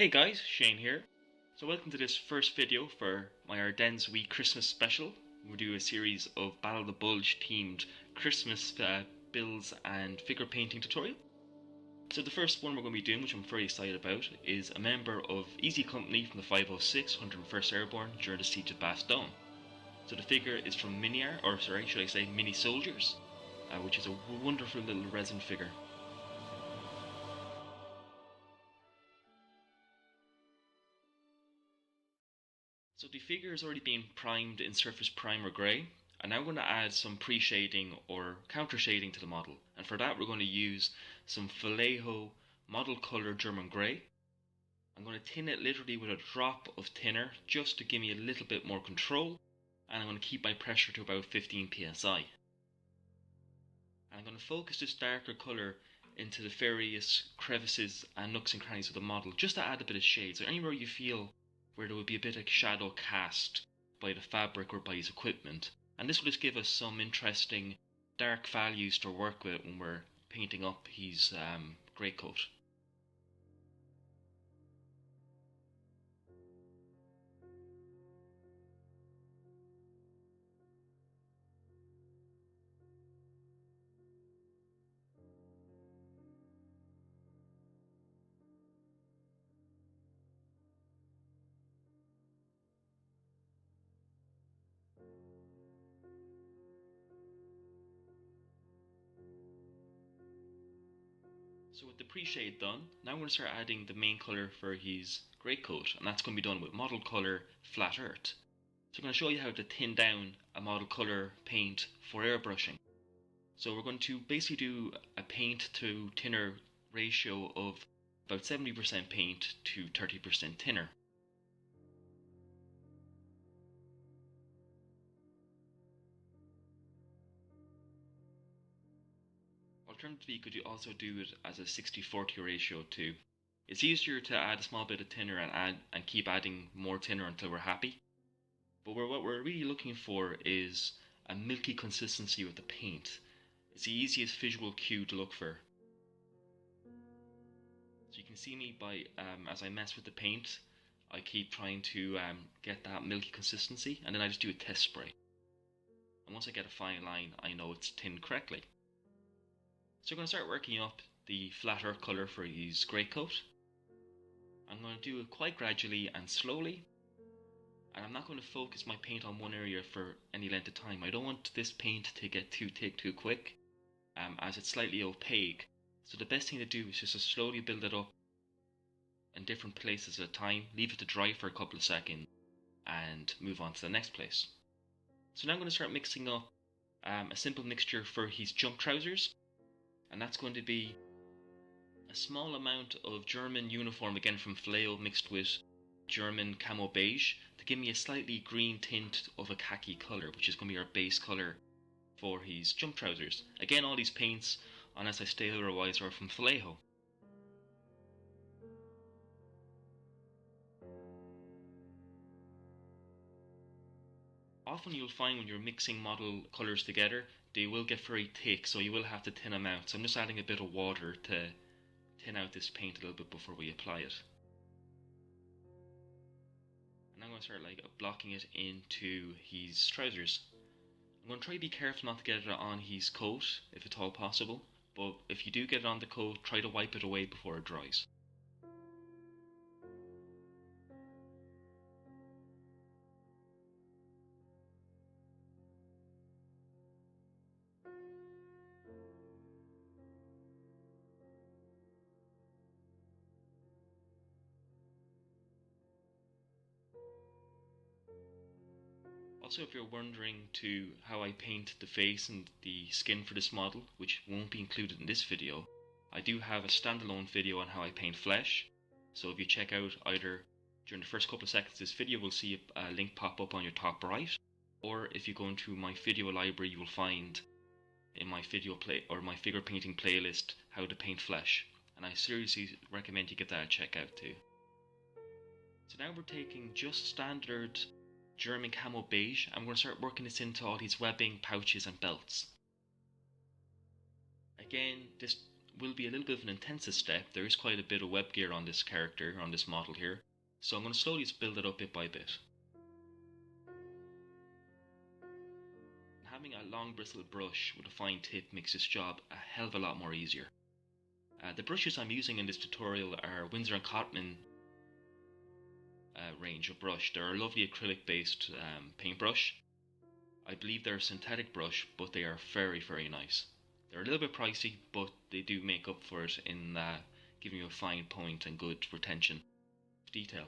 Hey guys, Shane here. So welcome to this first video for my Ardennes Week Christmas Special. We'll do a series of Battle of the Bulge themed Christmas builds and figure painting tutorial. So the first one we're going to be doing, which I'm very excited about, is a member of Easy Company from the 506 101st Airborne during the siege of Bastonge. So the figure is from Minisoldiers, which is a wonderful little resin figure. So the figure has already been primed in Surface Primer Grey, and now we're going to add some pre-shading or counter-shading to the model. And for that we're going to use some Vallejo Model Color German Grey. I'm going to tin it literally with a drop of thinner just to give me a little bit more control, and I'm going to keep my pressure to about 15 psi. And I'm going to focus this darker colour into the various crevices and nooks and crannies of the model just to add a bit of shade. So anywhere you feel where there would be a bit of shadow cast by the fabric or by his equipment. And this will just give us some interesting dark values to work with when we're painting up his greatcoat. So with the pre-shade done, now we're going to start adding the main colour for his greatcoat, and that's going to be done with Model Colour Flat Earth. So I'm going to show you how to thin down a model colour paint for airbrushing. So we're going to basically do a paint to thinner ratio of about 70% paint to 30% thinner. Alternatively, you could also do it as a 60-40 ratio too. It's easier to add a small bit of thinner and keep adding more thinner until we're happy. But what we're really looking for is a milky consistency with the paint. It's the easiest visual cue to look for. So you can see me by as I mess with the paint, I keep trying to get that milky consistency, and then I just do a test spray. And once I get a fine line, I know it's thinned correctly. So I'm going to start working up the flat earth colour for his greatcoat. I'm going to do it quite gradually and slowly, and I'm not going to focus my paint on one area for any length of time. I don't want this paint to get too thick too quick, as it's slightly opaque. So the best thing to do is just to slowly build it up in different places at a time, leave it to dry for a couple of seconds, and move on to the next place. So now I'm going to start mixing up a simple mixture for his jump trousers. And that's going to be a small amount of German uniform, again from Vallejo, mixed with German camo beige to give me a slightly green tint of a khaki colour, which is going to be our base colour for his jump trousers. Again, all these paints, unless I state otherwise, are from Vallejo. Often you'll find when you're mixing model colours together, they will get very thick, so you will have to thin them out. So I'm just adding a bit of water to thin out this paint a little bit before we apply it. And I'm going to start blocking it into his trousers. I'm going to try to be careful not to get it on his coat, if at all possible. But if you do get it on the coat, try to wipe it away before it dries. Also, if you're wondering how I paint the face and the skin for this model, which won't be included in this video, I do have a standalone video on how I paint flesh. So if you check out either during the first couple of seconds of this video, we'll see a link pop up on your top right, or if you go into my video library, you will find in my my figure painting playlist how to paint flesh, and I seriously recommend you give that a check out too. So now we're taking just standard German camo beige. I'm going to start working this into all these webbing, pouches and belts. Again, this will be a little bit of an intensive step. There is quite a bit of web gear on this character, on this model here. So I'm going to slowly build it up bit by bit. Having a long bristled brush with a fine tip makes this job a hell of a lot more easier. The brushes I'm using in this tutorial are Winsor & Cotman range of brush. They're a lovely acrylic based paintbrush. I believe they're a synthetic brush, but they are very, very nice. They're a little bit pricey, but they do make up for it in giving you a fine point and good retention of detail.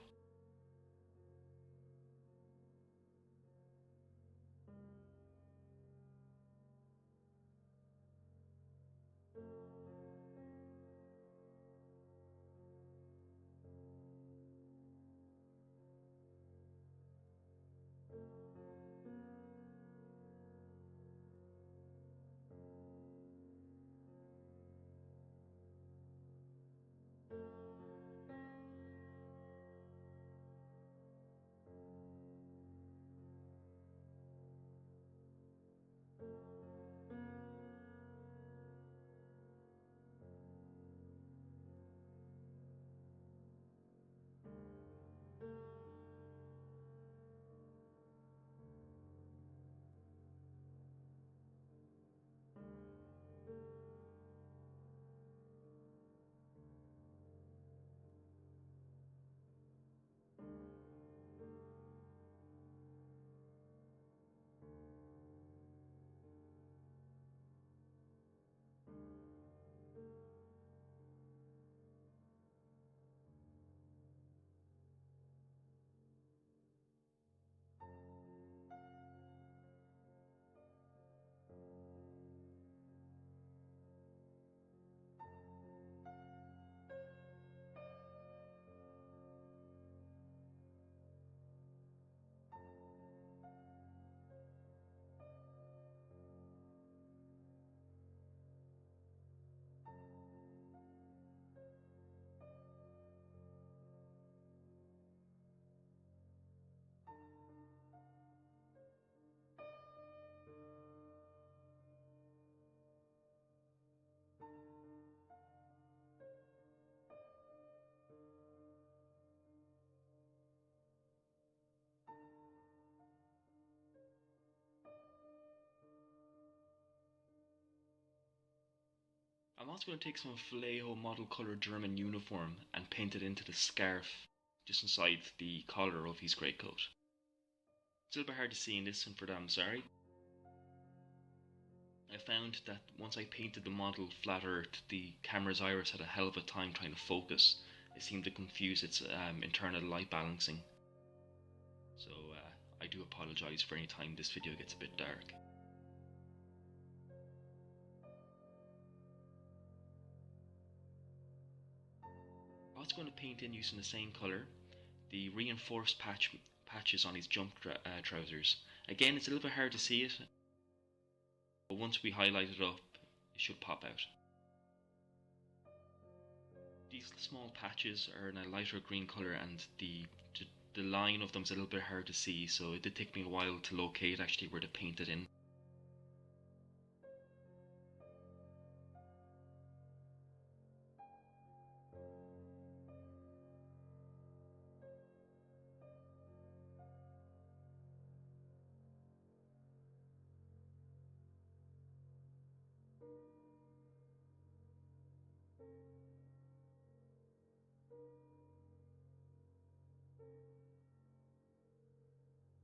I'm also going to take some Vallejo model colour German uniform and paint it into the scarf just inside the collar of his greatcoat. It's a little bit hard to see in this one, for that I'm sorry. I found that once I painted the model flat earth, the camera's iris had a hell of a time trying to focus. It seemed to confuse its internal light balancing. So I do apologise for any time this video gets a bit dark. I'm also going to paint in using the same colour the reinforced patches on his jump trousers. Again, it's a little bit hard to see it, but once we highlight it up, it should pop out. These small patches are in a lighter green colour, and the line of them is a little bit hard to see, so it did take me a while to locate actually where to paint it in.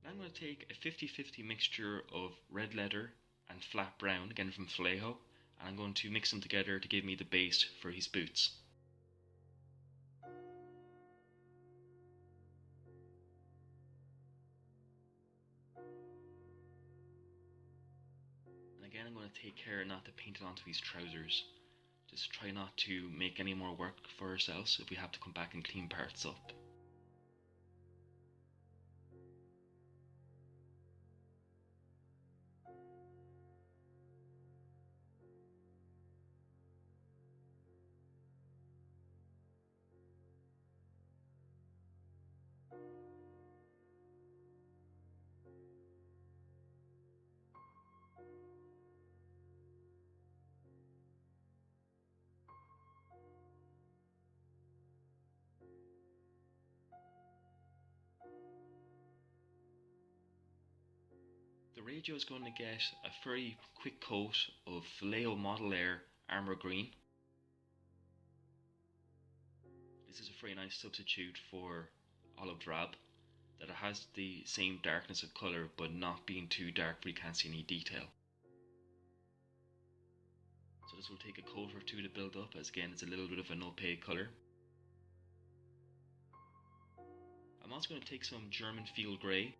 I'm going to take a 50-50 mixture of red leather and flat brown, again from Vallejo, and I'm going to mix them together to give me the base for his boots. And again, I'm going to take care not to paint it onto his trousers. Just try not to make any more work for ourselves if we have to come back and clean parts up. The radio is going to get a very quick coat of Vallejo Model Air Armour Green. This is a very nice substitute for olive drab, that it has the same darkness of colour but not being too dark where you can't see any detail. So this will take a coat or two to build up, as again it's a little bit of an opaque colour. I'm also going to take some German field grey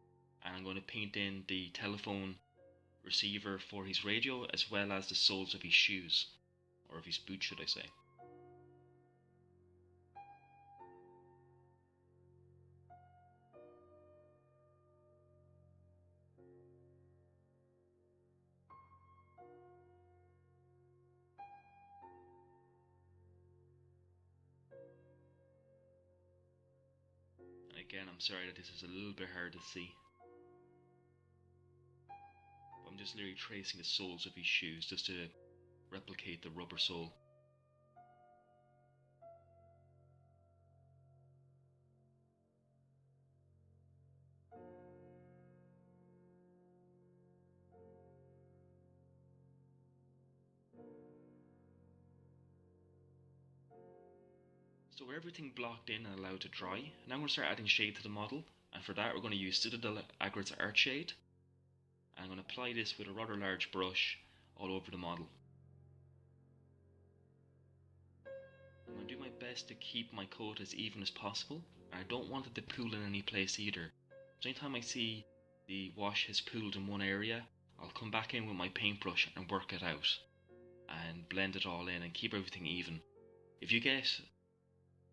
and I'm going to paint in the telephone receiver for his radio as well as the soles of his shoes, or of his boots should I say. And again, I'm sorry that this is a little bit hard to see. I'm just literally tracing the soles of his shoes just to replicate the rubber sole. So we're everything blocked in and allowed to dry, now I'm going to start adding shade to the model, and for that we're going to use Citadel Agrids Art Shade. And I'm going to apply this with a rather large brush all over the model. I'm going to do my best to keep my coat as even as possible, and I don't want it to pool in any place either. So anytime I see the wash has pooled in one area, I'll come back in with my paintbrush and work it out and blend it all in and keep everything even. If you get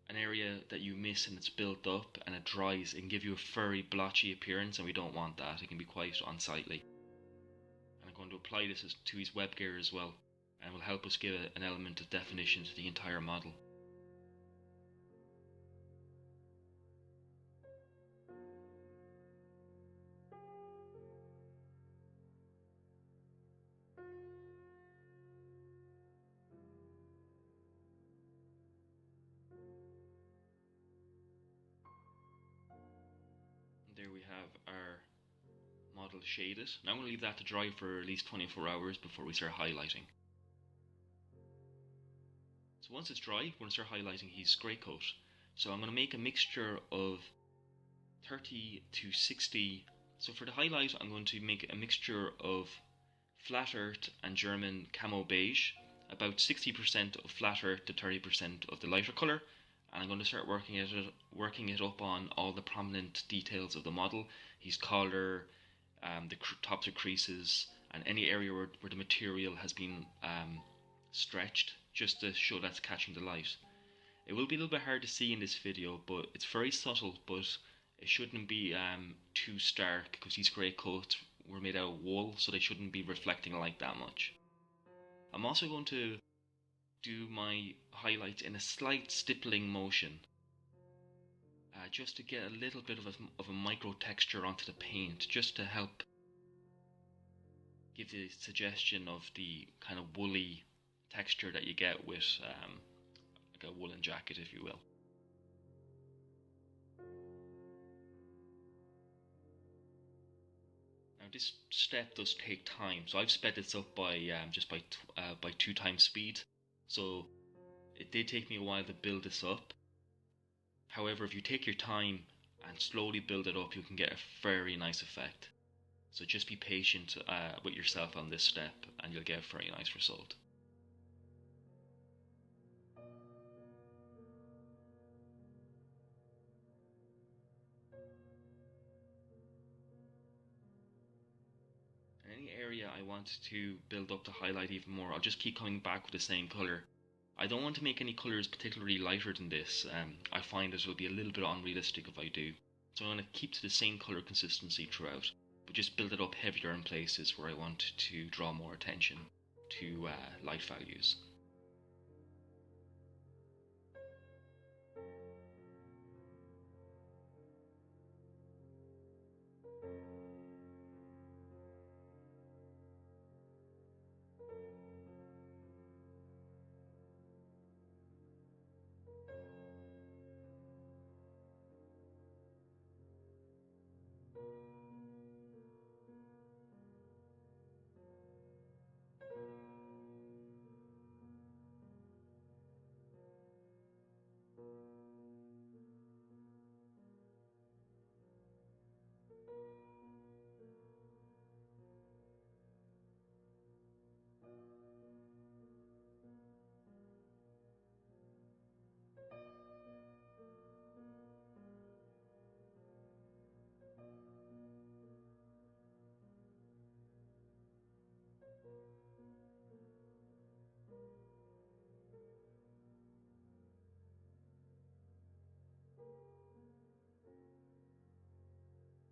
an area that you miss and it's built up and it dries, it can give you a very blotchy appearance, and we don't want that. It can be quite unsightly. And I'm going to apply this to his web gear as well, and will help us give an element of definition to the entire model. There we have our model shaded. Now I'm going to leave that to dry for at least 24 hours before we start highlighting. So once it's dry, we're going to start highlighting his grey coat. So I'm going to make a mixture of 30 to 60. So for the highlight, I'm going to make a mixture of flat earth and German camo beige, about 60% of flat earth to 30% of the lighter colour. And I'm going to start working it up on all the prominent details of the model, his collar, the tops of creases, and any area where the material has been stretched, just to show that's catching the light. It will be a little bit hard to see in this video, but it's very subtle, but it shouldn't be too stark, because these grey coats were made out of wool, so they shouldn't be reflecting light that much. I'm also going to do my highlights in a slight stippling motion, just to get a little bit of a micro texture onto the paint, just to help give the suggestion of the kind of woolly texture that you get with like a woolen jacket, if you will. Now this step does take time, so I've sped this up by just by 2 times speed. So it did take me a while to build this up. However, if you take your time and slowly build it up, you can get a very nice effect. So just be patient with yourself on this step and you'll get a very nice result. In any area I want to build up the highlight even more, I'll just keep coming back with the same colour. I don't want to make any colours particularly lighter than this. I find it will be a little bit unrealistic if I do. So I'm going to keep to the same colour consistency throughout, but just build it up heavier in places where I want to draw more attention to light values.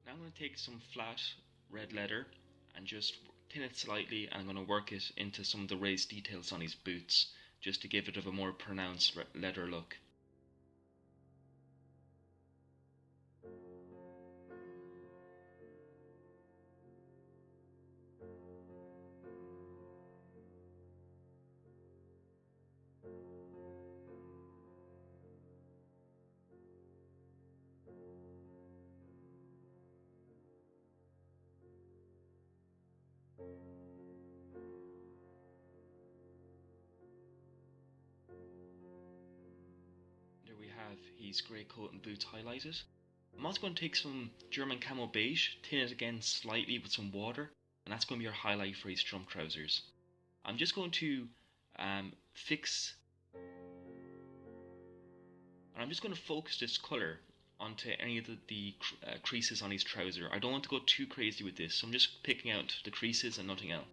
Now I'm going to take some flat red leather and just thin it slightly, and I'm going to work it into some of the raised details on his boots, just to give it a more pronounced leather look. There we have his grey coat and boots highlighted. I'm also going to take some German camo beige, thin it again slightly with some water, and that's going to be our highlight for his jump trousers. I'm just going to focus this colour onto any of the creases on his trouser. I don't want to go too crazy with this, so I'm just picking out the creases and nothing else.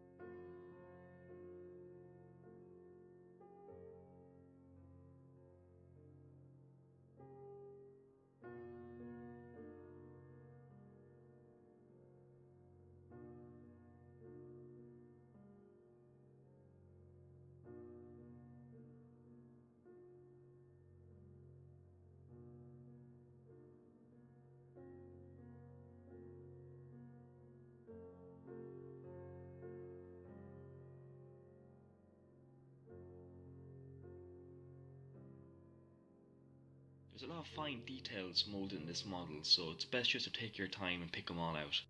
There's a lot of fine details moulded in this model, so it's best just to take your time and pick them all out.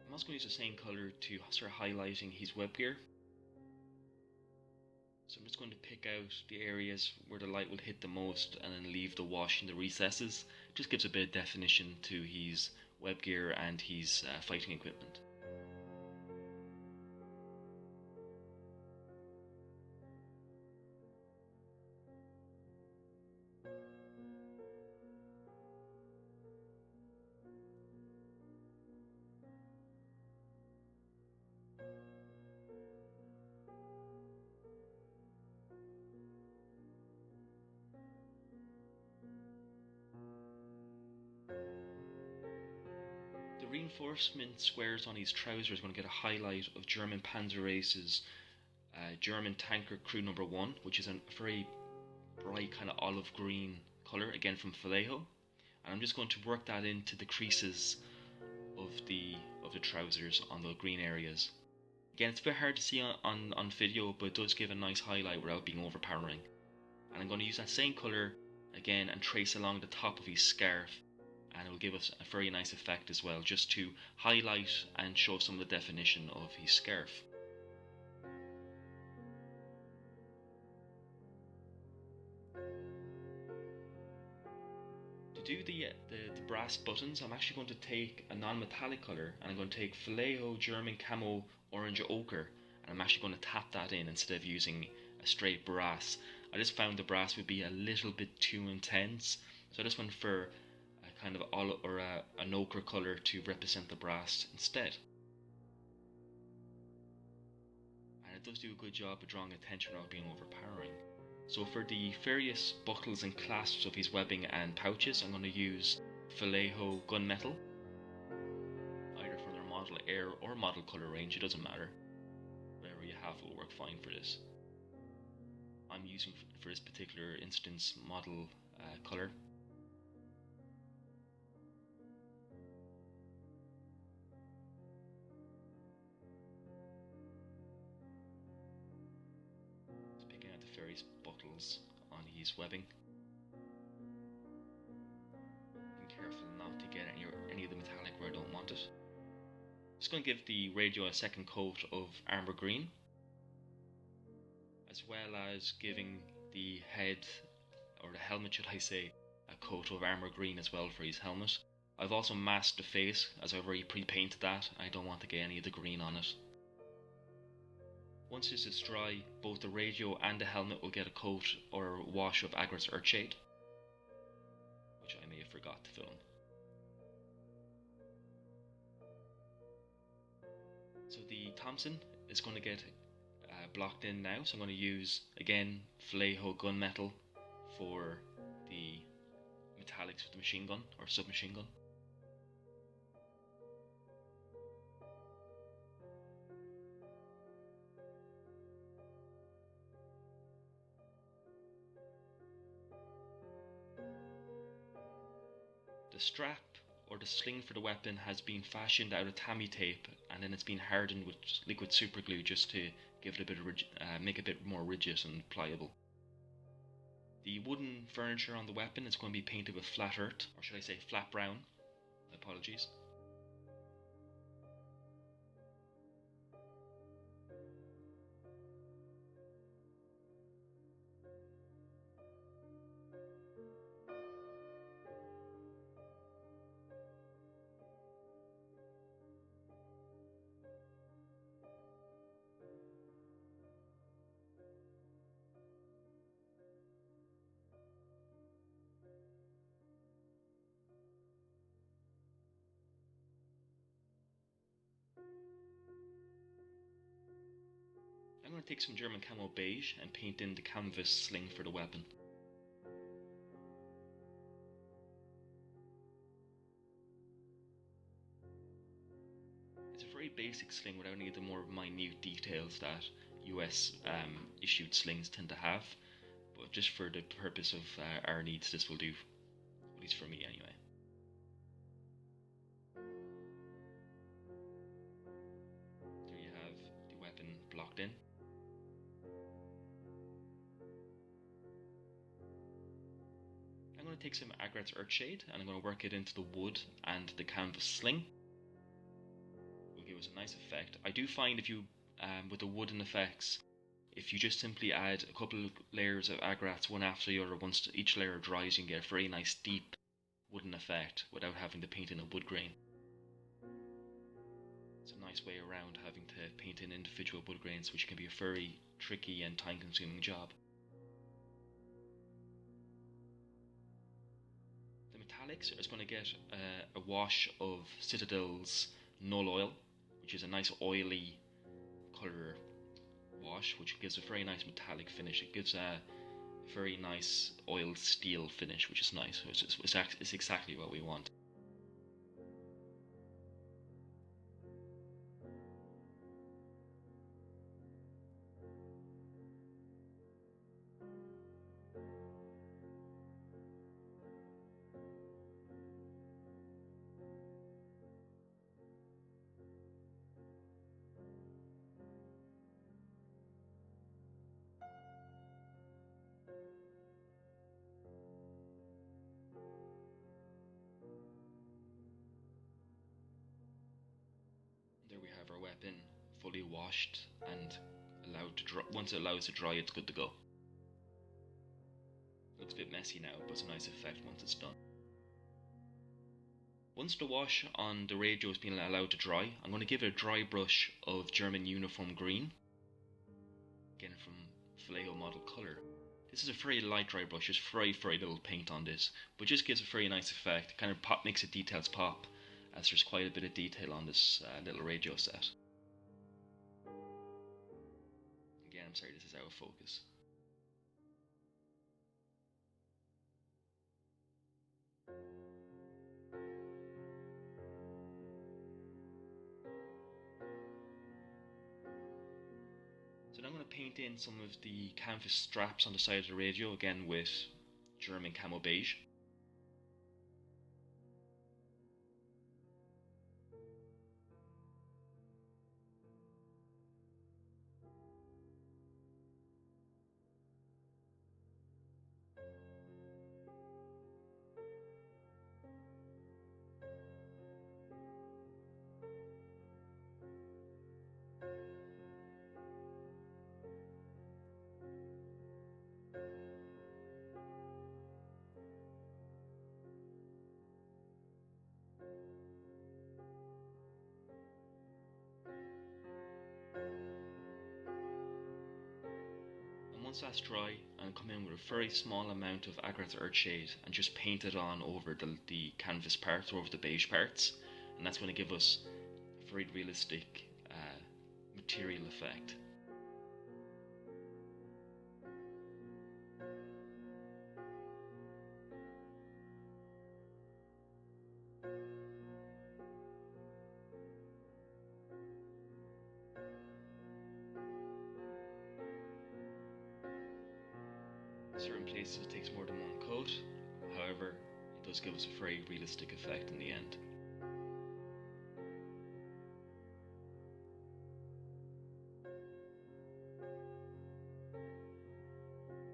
I'm also going to use the same colour to start highlighting his web gear. So I'm just going to pick out the areas where the light will hit the most and then leave the wash in the recesses. It just gives a bit of definition to his web gear and his fighting equipment. The reinforcement squares on his trousers are going to get a highlight of German Panzer Race's German Tanker Crew Number 1, which is a very bright kind of olive green colour, again from Vallejo. And I'm just going to work that into the creases of the trousers on the green areas. Again, it's a bit hard to see on video, but it does give a nice highlight without being overpowering. And I'm going to use that same colour again and trace along the top of his scarf, and it will give us a very nice effect as well, just to highlight and show some of the definition of his scarf. To do the brass buttons, I'm actually going to take a non-metallic colour, and I'm going to take Vallejo German Camo Orange Ochre, and I'm actually going to tap that in instead of using a straight brass. I just found the brass would be a little bit too intense, so I just went for a kind of olive or an ochre colour to represent the brass instead. And it does do a good job of drawing attention without being overpowering. So for the various buckles and clasps of his webbing and pouches, I'm going to use Vallejo Gunmetal, either from their Model Air or Model Colour range, it doesn't matter. Whatever you have will work fine for this. I'm using, for this particular instance, Model Colour. Just picking out the various buckles on his webbing. Being careful not to get any of the metallic where I don't want it. Just going to give the radio a second coat of Armour Green, as well as giving the head, or the helmet should I say, a coat of Armour Green as well for his helmet. I've also masked the face as I've already pre-painted that. I don't want to get any of the green on it. Once this is dry, both the radio and the helmet will get a coat or wash of Agrat's Earthshade, which I may have forgot to film. So the Thompson is going to get blocked in now, so I'm going to use, again, Vallejo gunmetal for the metallics with the machine gun or submachine gun. The strap or the sling for the weapon has been fashioned out of tammy tape, and then it's been hardened with liquid superglue just to give it a bit of make it a bit more rigid and pliable. The wooden furniture on the weapon is going to be painted with flat earth, or should I say flat brown. Apologies. I'm going to take some German camo beige and paint in the canvas sling for the weapon. It's a very basic sling without any of the more minute details that US issued slings tend to have, but just for the purpose of our needs this will do, at least for me anyway. There you have the weapon blocked in. I'm going to take some Agrat's Earthshade and I'm going to work it into the wood and the canvas sling. It will give us a nice effect. I do find if you, with the wooden effects, if you just simply add a couple of layers of Agrat's one after the other, once each layer dries, you can get a very nice deep wooden effect without having to paint in a wood grain. It's a nice way around having to paint in individual wood grains, which can be a very tricky and time consuming job. Metallics is going to get a wash of Citadel's Null Oil, which is a nice oily colour wash, which gives a very nice metallic finish. It gives a very nice oiled steel finish, which is nice. It's exactly what we want. There we have our weapon fully washed and allowed to dry. Once it allows to dry, it's good to go. Looks a bit messy now, but it's a nice effect once it's done. Once the wash on the radio has been allowed to dry, I'm going to give it a dry brush of German uniform green, again from Vallejo model colour. This is a very light dry brush, just very little paint on this, but just gives a very nice effect. Kind of makes the details pop, as there's quite a bit of detail on this little radio set. Again, I'm sorry, this is out of focus. So now I'm going to paint in some of the canvas straps on the side of the radio, again with German camo beige. Once that's dry, I'll come in with a very small amount of Agrax Earthshade and just paint it on over the canvas parts, or over the beige parts, and that's going to give us a very realistic material effect. Certain places it takes more than one coat, however, it does give us a very realistic effect in the end.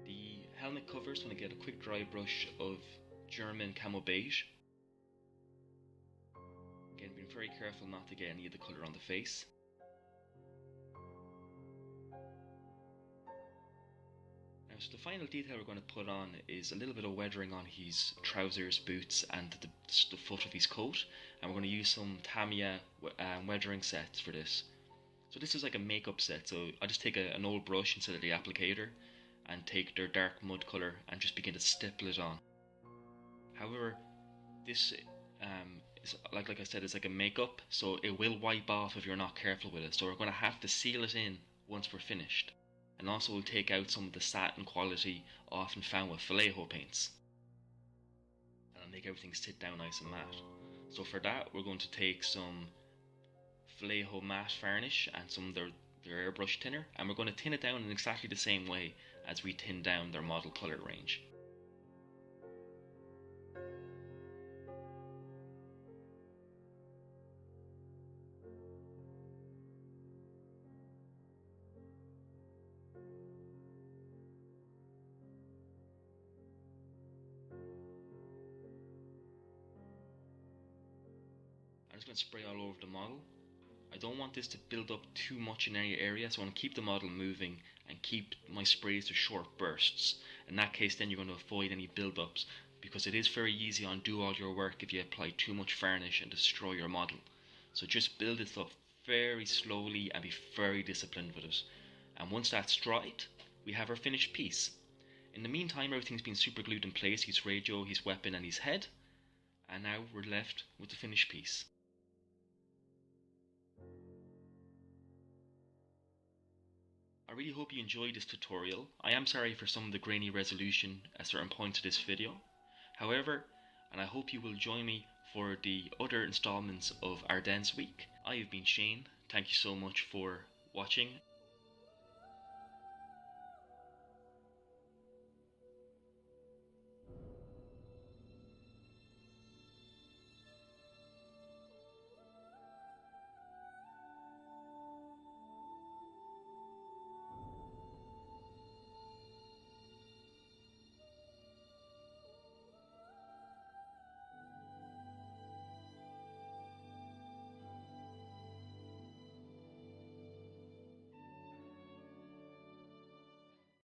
The helmet covers, when I get a quick dry brush of German Camo Beige. Again, being very careful not to get any of the colour on the face. Now, so the final detail we're going to put on is a little bit of weathering on his trousers, boots, and the foot of his coat, and we're going to use some Tamiya weathering sets for this. So this is like a makeup set, so I just take an old brush instead of the applicator and take their dark mud colour and just begin to stipple it on. However, this is, like I said, it's like a makeup, so it will wipe off if you're not careful with it, so we're going to have to seal it in once we're finished. And also we'll take out some of the satin quality often found with Vallejo paints, and I'll make everything sit down nice and matte. So for that, we're going to take some Vallejo matte varnish and some of their airbrush thinner, and we're going to tin it down in exactly the same way as we tin down their model colour range. I'm just going to spray all over the model. I don't want this to build up too much in any area, so I want to keep the model moving and keep my sprays to short bursts. In that case, then you're going to avoid any build-ups, because it is very easy to undo all your work if you apply too much varnish and destroy your model. So just build this up very slowly and be very disciplined with it. And once that's dried, we have our finished piece. In the meantime, everything's been super glued in place, his radio, his weapon and his head. And now we're left with the finished piece. I really hope you enjoyed this tutorial. I am sorry for some of the grainy resolution at certain points of this video. However, and I hope you will join me for the other installments of Ardennes Week. I have been Shane. Thank you so much for watching.